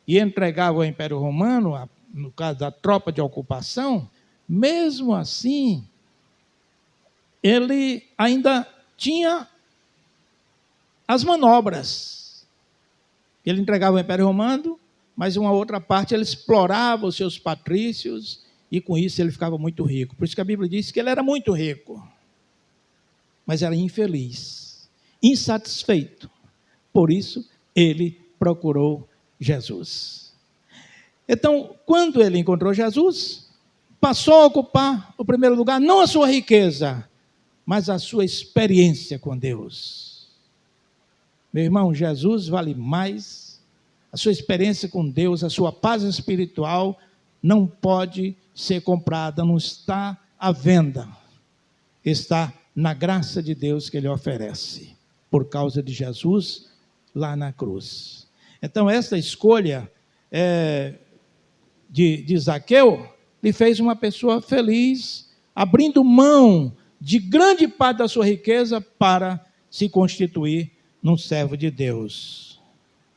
e entregava ao Império Romano, no caso da tropa de ocupação, mesmo assim, ele ainda tinha as manobras. Ele entregava ao Império Romano, mas uma outra parte ele explorava os seus patrícios, e com isso ele ficava muito rico. Por isso que a Bíblia diz que ele era muito rico, mas era infeliz, insatisfeito. Por isso ele procurou Jesus. Então, quando ele encontrou Jesus, passou a ocupar o primeiro lugar, não a sua riqueza, mas a sua experiência com Deus. Meu irmão, Jesus vale mais. A sua experiência com Deus, a sua paz espiritual não pode ser comprada, não está à venda. Está na graça de Deus que ele oferece, por causa de Jesus lá na cruz. Então, essa escolha de Zaqueu lhe fez uma pessoa feliz, abrindo mão de grande parte da sua riqueza para se constituir num servo de Deus.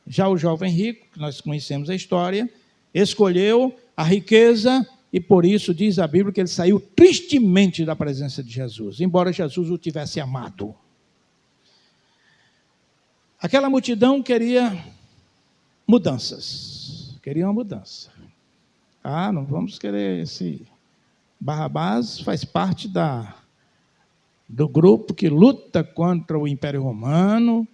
Já o jovem rico, que nós conhecemos a história, escolheu a riqueza e por isso diz a Bíblia que ele saiu tristemente da presença de Jesus, embora Jesus o tivesse amado. Aquela multidão queria mudanças, queria uma mudança. Não vamos querer esse Barrabás, faz parte do grupo que luta contra o Império Romano,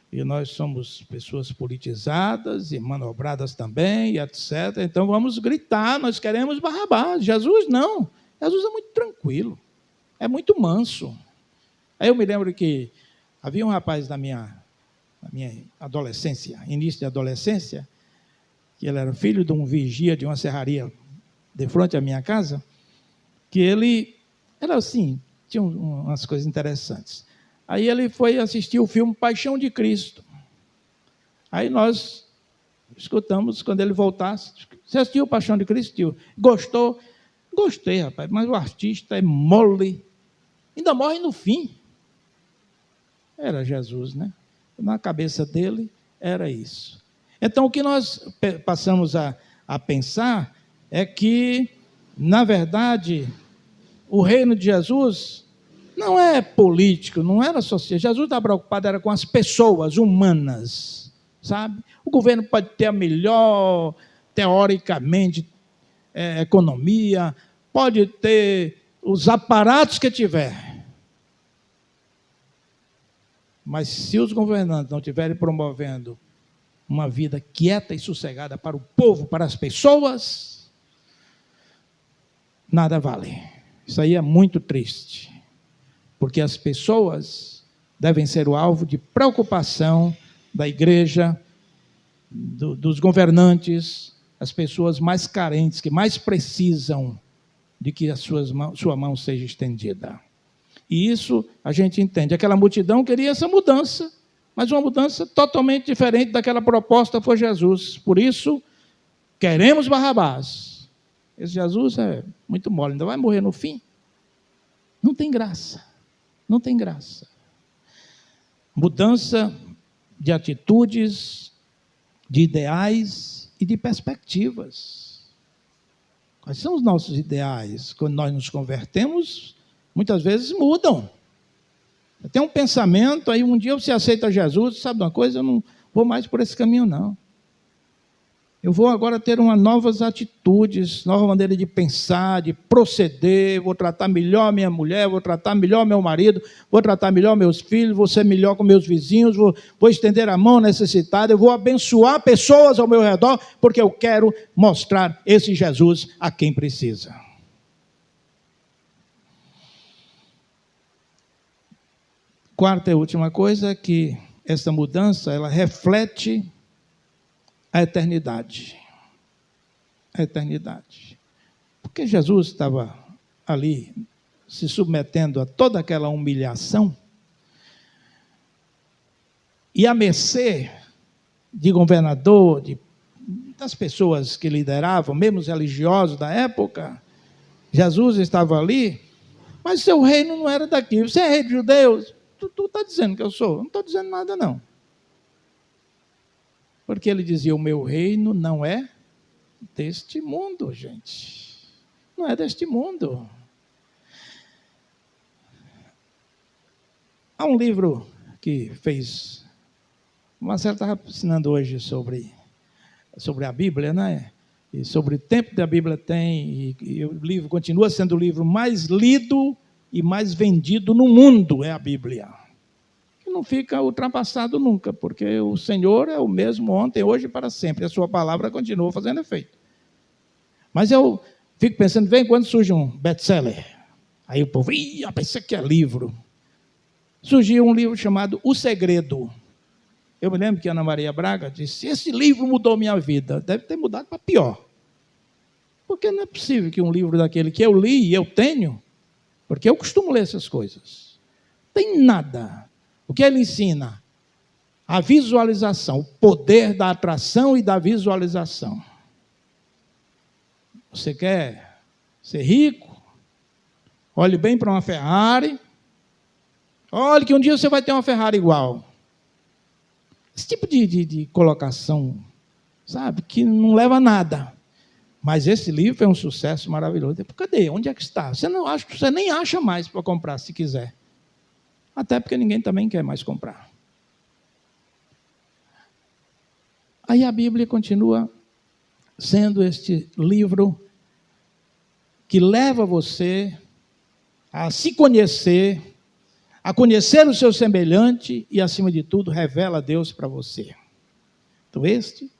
e nós somos pessoas politizadas e manobradas também, e etc. Então vamos gritar, nós queremos Barrabás. Jesus não, Jesus é muito tranquilo, é muito manso. Aí eu me lembro que havia um rapaz na minha adolescência, início de adolescência, que ele era filho de um vigia de uma serraria de frente à minha casa, que ele era assim, tinha umas coisas interessantes. Aí ele foi assistir o filme Paixão de Cristo. Aí nós escutamos, quando ele voltasse, você assistiu Paixão de Cristo, tio? Gostou? Gostei, rapaz, mas o artista é mole, ainda morre no fim. Era Jesus, né? Na cabeça dele era isso. Então, o que nós passamos a pensar é que, na verdade, o reino de Jesus não é político, não era social. Jesus estava preocupado era com as pessoas humanas, sabe? O governo pode ter a melhor, teoricamente, economia, pode ter os aparatos que tiver, Mas se os governantes não estiverem promovendo uma vida quieta e sossegada para o povo, para as pessoas, nada vale. Isso aí é muito triste, porque as pessoas devem ser o alvo de preocupação da igreja, dos governantes, as pessoas mais carentes, que mais precisam de que a sua mão seja estendida. E isso a gente entende. Aquela multidão queria essa mudança, mas uma mudança totalmente diferente daquela proposta por Jesus. Por isso, queremos Barrabás. Esse Jesus é muito mole, ainda vai morrer no fim. Não tem graça, não tem graça. Mudança de atitudes, de ideais e de perspectivas. Quais são os nossos ideais? Quando nós nos convertemos, muitas vezes mudam. Tem um pensamento, aí um dia você aceita Jesus, sabe uma coisa? Eu não vou mais por esse caminho, não. Eu vou agora ter novas atitudes, nova maneira de pensar, de proceder, vou tratar melhor minha mulher, vou tratar melhor meu marido, vou tratar melhor meus filhos, vou ser melhor com meus vizinhos, vou estender a mão necessitada, eu vou abençoar pessoas ao meu redor, porque eu quero mostrar esse Jesus a quem precisa. Quarta e última coisa é que essa mudança, ela reflete a eternidade. A eternidade. Porque Jesus estava ali se submetendo a toda aquela humilhação e à mercê de governador, das pessoas que lideravam, mesmo os religiosos da época. Jesus estava ali, mas seu reino não era daqui. Você é rei de judeus? Tu está dizendo que eu sou? Eu não estou dizendo nada, não. Porque ele dizia, o meu reino não é deste mundo, gente. Não é deste mundo. Há um livro que fez... Marcelo estava ensinando hoje sobre a Bíblia, né? E sobre o tempo que a Bíblia tem, e o livro continua sendo o livro mais lido e mais vendido no mundo, é a Bíblia. Que não fica ultrapassado nunca, porque o Senhor é o mesmo ontem, hoje e para sempre. A sua palavra continua fazendo efeito. Mas eu fico pensando, vem quando surge um best-seller. Aí o povo, isso aqui é livro. Surgiu um livro chamado O Segredo. Eu me lembro que Ana Maria Braga disse, esse livro mudou minha vida. Deve ter mudado para pior. Porque não é possível que um livro daquele que eu li e eu tenho, porque eu costumo ler essas coisas, tem nada. O que ele ensina? A visualização, o poder da atração e da visualização. Você quer ser rico? Olhe bem para uma Ferrari. Olhe que um dia você vai ter uma Ferrari igual. Esse tipo de colocação, sabe, que não leva a nada. Mas esse livro é um sucesso maravilhoso. Cadê? Onde é que está? Você nem acha mais para comprar, se quiser. Até porque ninguém também quer mais comprar. Aí a Bíblia continua sendo este livro que leva você a se conhecer, a conhecer o seu semelhante e, acima de tudo, revela Deus para você. Então, este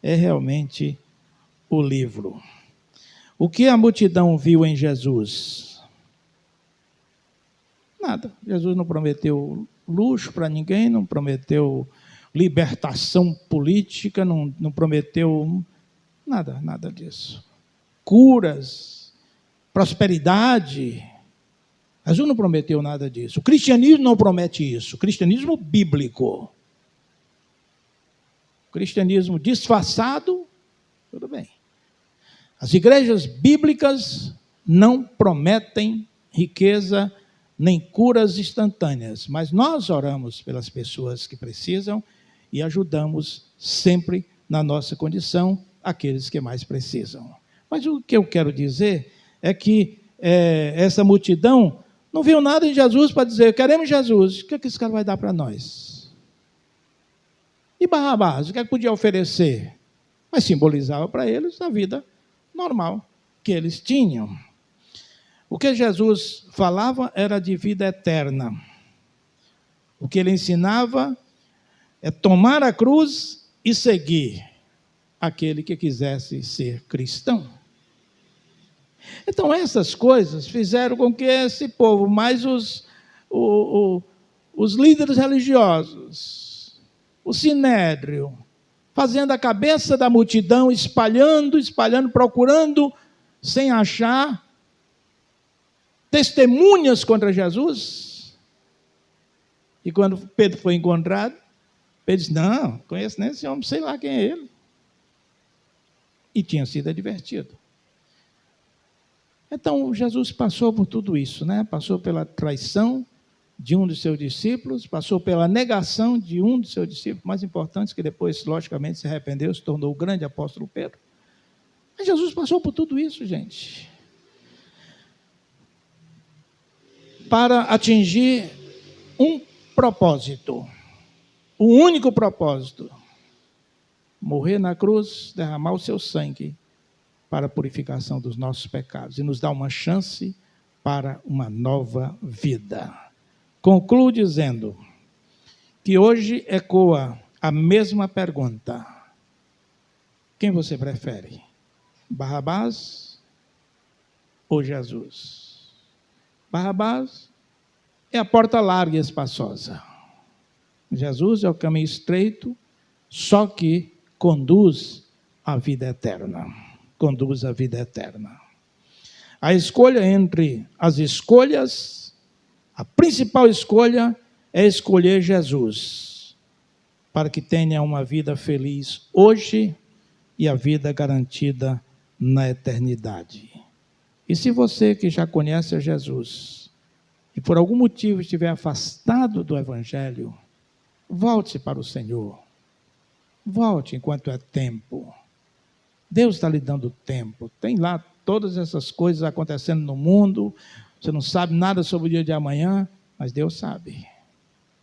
é realmente o livro. O que a multidão viu em Jesus? Nada. Jesus não prometeu luxo para ninguém, não prometeu libertação política, não prometeu nada disso. Curas, prosperidade. Jesus não prometeu nada disso. O cristianismo não promete isso. O cristianismo bíblico. O cristianismo disfarçado, tudo bem. As igrejas bíblicas não prometem riqueza nem curas instantâneas, mas nós oramos pelas pessoas que precisam e ajudamos sempre na nossa condição aqueles que mais precisam. Mas o que eu quero dizer é que essa multidão não viu nada em Jesus para dizer, queremos Jesus, o que esse cara vai dar para nós? E Barrabás, o que podia oferecer? Mas simbolizava para eles a vida normal que eles tinham. O que Jesus falava era de vida eterna. O que ele ensinava é tomar a cruz e seguir aquele que quisesse ser cristão. Então, essas coisas fizeram com que esse povo, mais os líderes religiosos, o sinédrio, fazendo a cabeça da multidão, espalhando, procurando, sem achar testemunhas contra Jesus. E quando Pedro foi encontrado, Pedro disse: não, conheço nem esse homem, sei lá quem é ele. E tinha sido advertido. Então, Jesus passou por tudo isso, né? Passou pela traição de um dos seus discípulos, passou pela negação de um dos seus discípulos mais importantes, que depois, logicamente, se arrependeu, se tornou o grande apóstolo Pedro. Mas Jesus passou por tudo isso, gente, para atingir um propósito, o único propósito: morrer na cruz, derramar o seu sangue para a purificação dos nossos pecados e nos dar uma chance para uma nova vida. Concluo dizendo que hoje ecoa a mesma pergunta: quem você prefere, Barrabás ou Jesus? Barrabás é a porta larga e espaçosa. Jesus é o caminho estreito, só que conduz à vida eterna. Conduz à vida eterna. A escolha entre as escolhas, a principal escolha é escolher Jesus, para que tenha uma vida feliz hoje e a vida garantida na eternidade. E se você que já conhece a Jesus e por algum motivo estiver afastado do Evangelho, volte para o Senhor. Volte enquanto é tempo. Deus está lhe dando tempo. Tem lá todas essas coisas acontecendo no mundo. Você não sabe nada sobre o dia de amanhã, mas Deus sabe.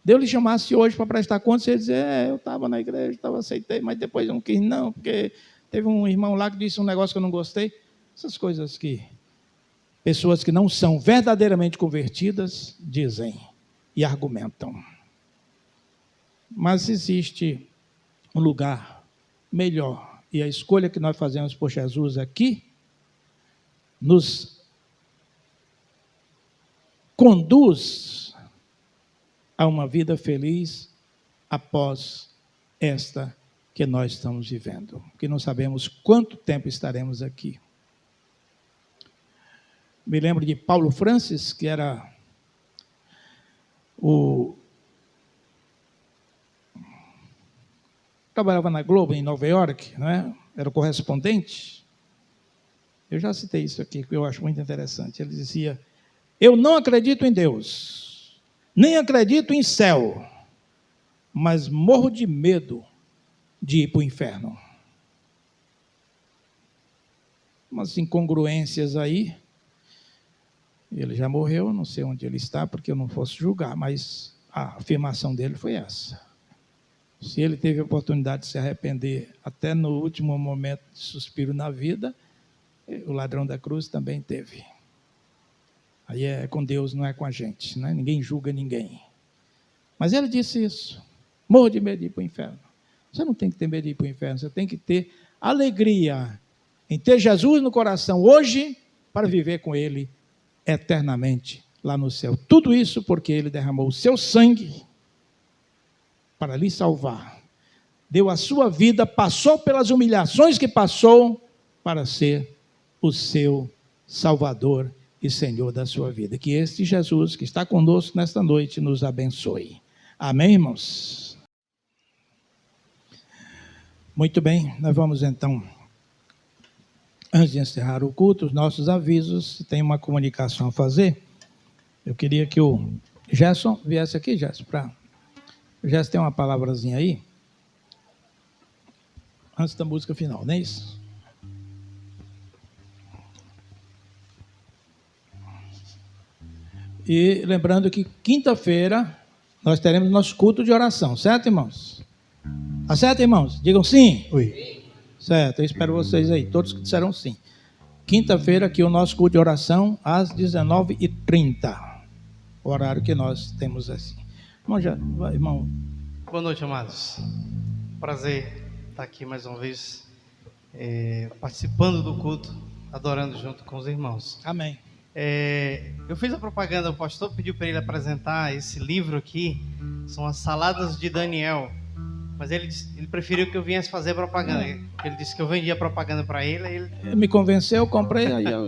Deus lhe chamasse hoje para prestar conta, você ia dizer: eu estava na igreja, aceitei, mas depois eu não quis não, porque teve um irmão lá que disse um negócio que eu não gostei. Essas coisas que pessoas que não são verdadeiramente convertidas dizem e argumentam. Mas existe um lugar melhor. E a escolha que nós fazemos por Jesus aqui nos conduz a uma vida feliz após esta que nós estamos vivendo, porque não sabemos quanto tempo estaremos aqui. Me lembro de Paulo Francis, que era trabalhava na Globo, em Nova York, não é? Era o correspondente. Eu já citei isso aqui, que eu acho muito interessante. Ele dizia: eu não acredito em Deus, nem acredito em céu, mas morro de medo de ir para o inferno. Umas incongruências aí. Ele já morreu, não sei onde ele está, porque eu não posso julgar, mas a afirmação dele foi essa. Se ele teve a oportunidade de se arrepender até no último momento de suspiro na vida, o ladrão da cruz também teve. Aí é com Deus, não é com a gente, né? Ninguém julga ninguém. Mas ele disse isso: morro de medo de ir para o inferno. Você não tem que ter medo de ir para o inferno, você tem que ter alegria em ter Jesus no coração hoje, para viver com Ele eternamente lá no céu. Tudo isso porque Ele derramou o seu sangue para lhe salvar. Deu a sua vida, passou pelas humilhações que passou, para ser o seu Salvador e Senhor da sua vida. Que este Jesus que está conosco nesta noite nos abençoe. Amém, irmãos? Muito bem, nós vamos então, antes de encerrar o culto, os nossos avisos. Tem uma comunicação a fazer. Eu queria que o Gerson viesse aqui, Gerson, o Gerson tem uma palavrazinha aí, antes da música final, não é isso? E lembrando que quinta-feira nós teremos nosso culto de oração, certo, irmãos? Tá certo, irmãos? Digam sim. Oi. Certo, eu espero vocês aí, todos que disseram sim. Quinta-feira aqui o nosso culto de oração às 19h30, o horário que nós temos assim. Irmão. Boa noite, amados. Prazer estar aqui mais uma vez, participando do culto, adorando junto com os irmãos. Amém. Eu fiz a propaganda, o pastor pediu para ele apresentar esse livro aqui, são as Saladas de Daniel, mas ele preferiu que eu viesse fazer propaganda. Ele disse que eu vendia propaganda para ele. Ele me convenceu, eu comprei. Aí eu...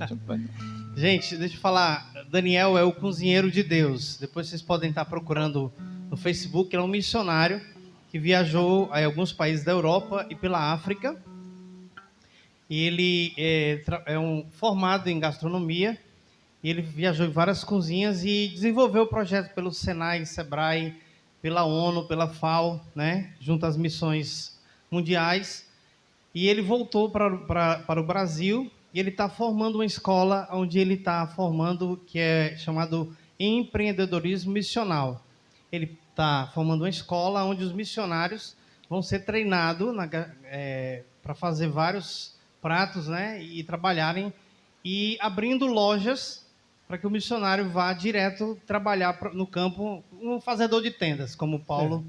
Gente, deixa eu falar, Daniel é o cozinheiro de Deus. Depois vocês podem estar procurando no Facebook. Ele é um missionário que viajou a alguns países da Europa e pela África. E ele é um formado em gastronomia. E ele viajou em várias cozinhas e desenvolveu o projeto pelo Senai, Sebrae, pela ONU, pela FAO, né, junto às missões mundiais. E ele voltou para o Brasil e ele está formando uma escola onde ele está formando, que é chamado empreendedorismo missional. Ele está formando uma escola onde os missionários vão ser treinados para fazer vários pratos, né, e trabalharem e abrindo lojas para que o missionário vá direto trabalhar no campo, um fazedor de tendas, como Paulo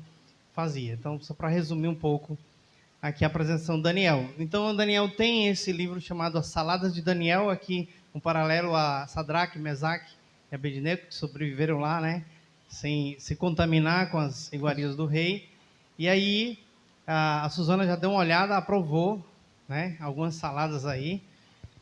fazia. Então, só para resumir um pouco aqui a apresentação do Daniel. Então, o Daniel tem esse livro chamado As Saladas de Daniel, aqui um paralelo a Sadraque, Mesaque e Abednego, que sobreviveram lá, né, sem se contaminar com as iguarias do rei. E aí, a Suzana já deu uma olhada, aprovou, né, algumas saladas aí.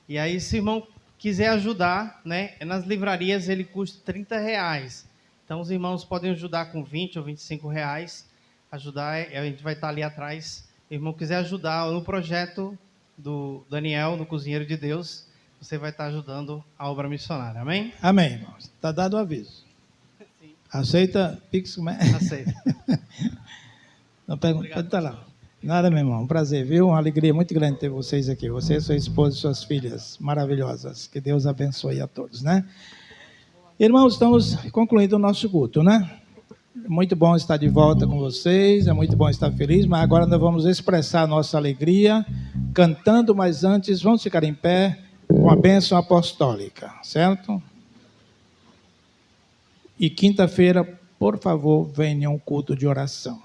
E aí, se o irmão quiser ajudar, né, nas livrarias ele custa R$30. Então, os irmãos podem ajudar com 20 ou 25 reais. Ajudar, a gente vai estar ali atrás. Se o irmão quiser ajudar no projeto do Daniel, no Cozinheiro de Deus, você vai estar ajudando a obra missionária. Amém? Amém, irmãos. Está dado o aviso. Sim. Aceita Pix? Aceita. Não pergunta, pode estar lá. Nada, meu irmão. Um prazer, viu? Uma alegria muito grande ter vocês aqui. Você, sua esposa e suas filhas maravilhosas. Que Deus abençoe a todos, né? Irmãos, estamos concluindo o nosso culto, né? É muito bom estar de volta com vocês, é muito bom estar feliz, mas agora nós vamos expressar a nossa alegria cantando, mas antes vamos ficar em pé com a bênção apostólica, certo? E quinta-feira, por favor, venha um culto de oração.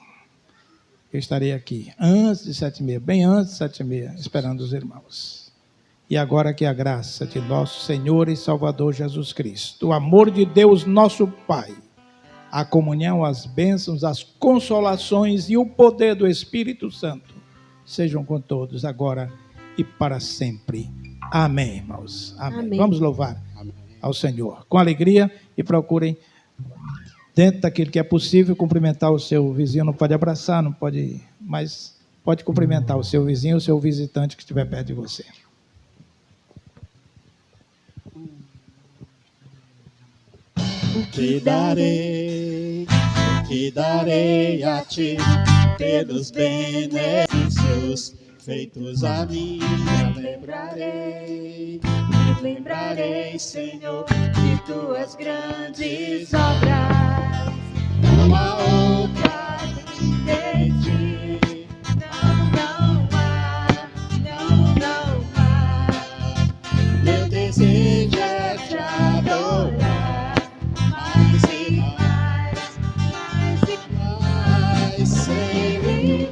Eu estarei aqui antes de 7h30, bem antes de 7h30, esperando os irmãos. E agora que a graça de nosso Senhor e Salvador Jesus Cristo, o amor de Deus nosso Pai, a comunhão, as bênçãos, as consolações e o poder do Espírito Santo sejam com todos agora e para sempre. Amém, irmãos. Amém. Amém. Vamos louvar ao Senhor com alegria e procurem, dentro daquilo que é possível, cumprimentar o seu vizinho. Não pode abraçar, não pode, mas pode cumprimentar o seu vizinho, o seu visitante que estiver perto de você. O que darei a ti pelos benefícios feitos a mim? Me lembrarei, Senhor, de tuas grandes obras. Não há outra de ti, não há. Meu desejo é te adorar, mais e mais, sem limites.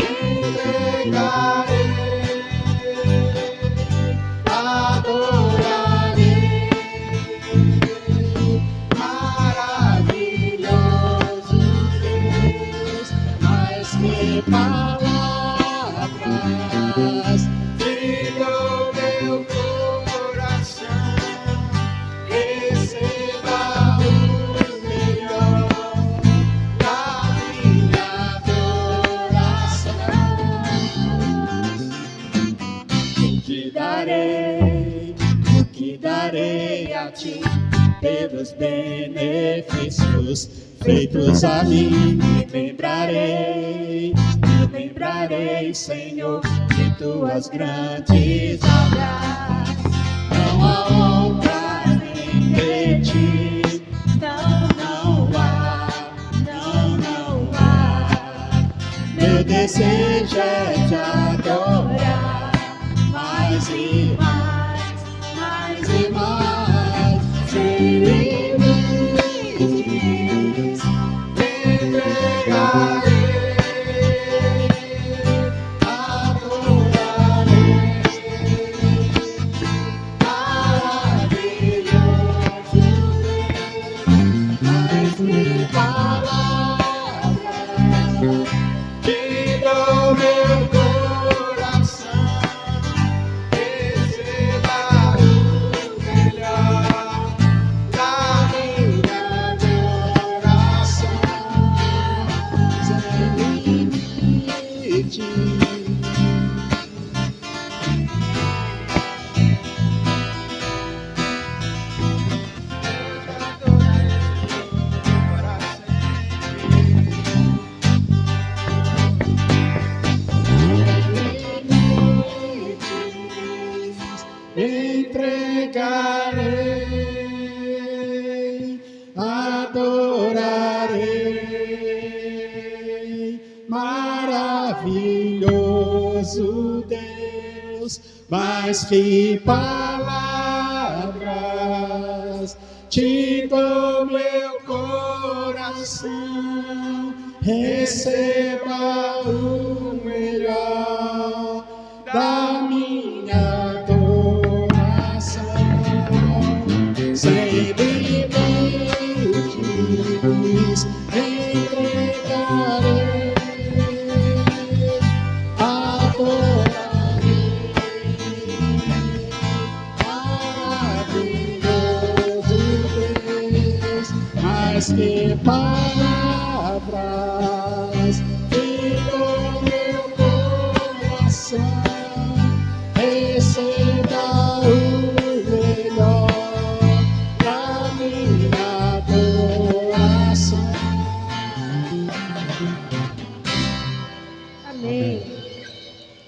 Entregarei, adorarei, maravilhoso Deus, mais que palavras, diga o meu coração, receba o melhor da minha adoração. O que darei a ti pelos benefícios feitos a mim? Me lembrarei, Senhor, de tuas grandes obras. Não há outra além de ti, não há. Meu desejo é te adorar, mais e mais, sem limites. entregarei, adorarei. Maravilhoso Deus, mais que palavras, te dou meu coração, receba o melhor da minha adoração. Sem limites, entregarei, adorarei. Maravilhoso Deus, mais que palavras, te dou meu coração, receba o melhor da minha adoração. Amém.